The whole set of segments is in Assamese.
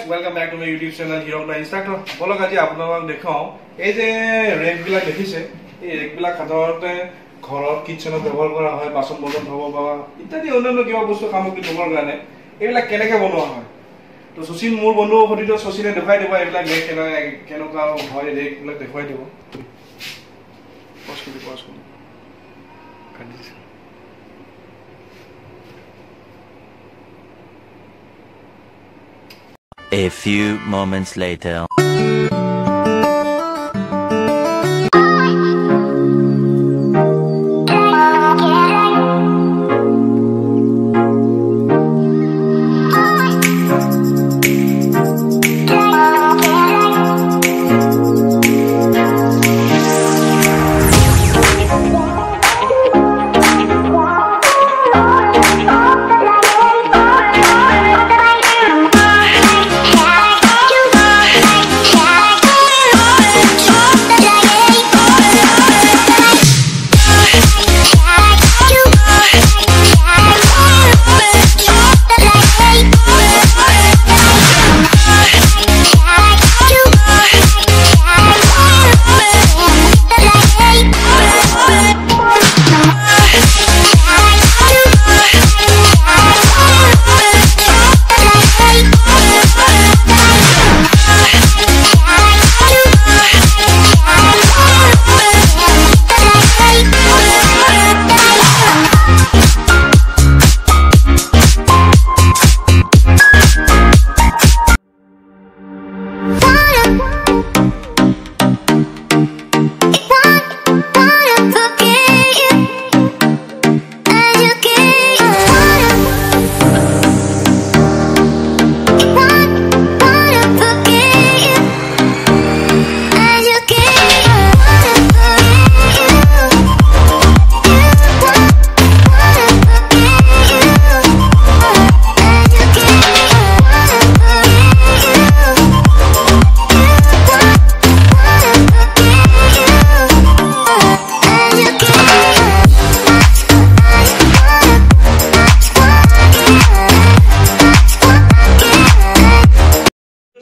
Welcome back to my YouTube channel Hero Honda Instructor. Bolok aji apnalok dekhao ei je rack bila dekhise ei rack bila khadorte ঘৰত কিচেনত ব্যৱহাৰ কৰা হয় বাসন বৰ্তন ধোব বা ইত্যাদি অন্যান্য কিবা বস্তু সামগ্ৰী ধোবৰ কাৰণে এইবিলাক কেনেকৈ বনোৱা হয় তো সুশীল মোৰ বন্ধু সদিত সুশীলে দেখাই দিব এইবিলাক ৰেক কেনেকুৱা হয় ৰেক বিলাক দেখাই দিব পছ কৰি A few moments later.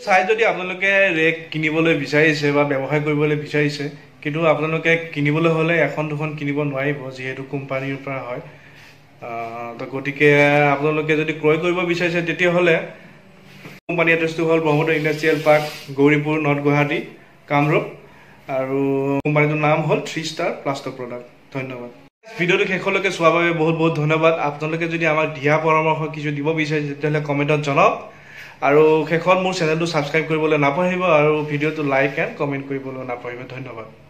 চাই যদি আপোনালোকে ৰেক কিনিবলৈ বিচাৰিছে বা ব্যৱসায় কৰিবলৈ বিচাৰিছে কিন্তু আপোনালোকে কিনিবলৈ হলে এখন দুখন কিনিব নোৱাৰিব যেহেতু কোম্পানীৰ পৰা হয় তো গতিকে আপোনালোকে যদি ক্ৰয় কৰিব বিচাৰিছে তেতিয়া হলে কোম্পানী এড্ৰেছটো হ'ল Brahmaputra industrial park Gauripur north Guwahati Kamrup আৰু কোম্পানীটোৰ নাম হ'ল 3 ষ্টাৰ প্লাষ্টাৰ প্ৰডাক্ট ধন্যবাদ ভিডিঅ'টো শেষলৈকে চোৱাৰ বাবে বহুত বহুত ধন্যবাদ আপোনালোকে যদি আমাক দিহা পৰামৰ্শ কিছু দিব বিচাৰিছে তেতিয়াহ'লে কমেণ্টত জনাওক আৰু শেষত মোৰ চেনেলটো সাবস্ক্ৰাইব কৰিবলৈ নাপাহৰিব আৰু ভিডিঅ'টো লাইক এণ্ড কমেণ্ট কৰিবলৈ নাপাহৰিব ধন্যবাদ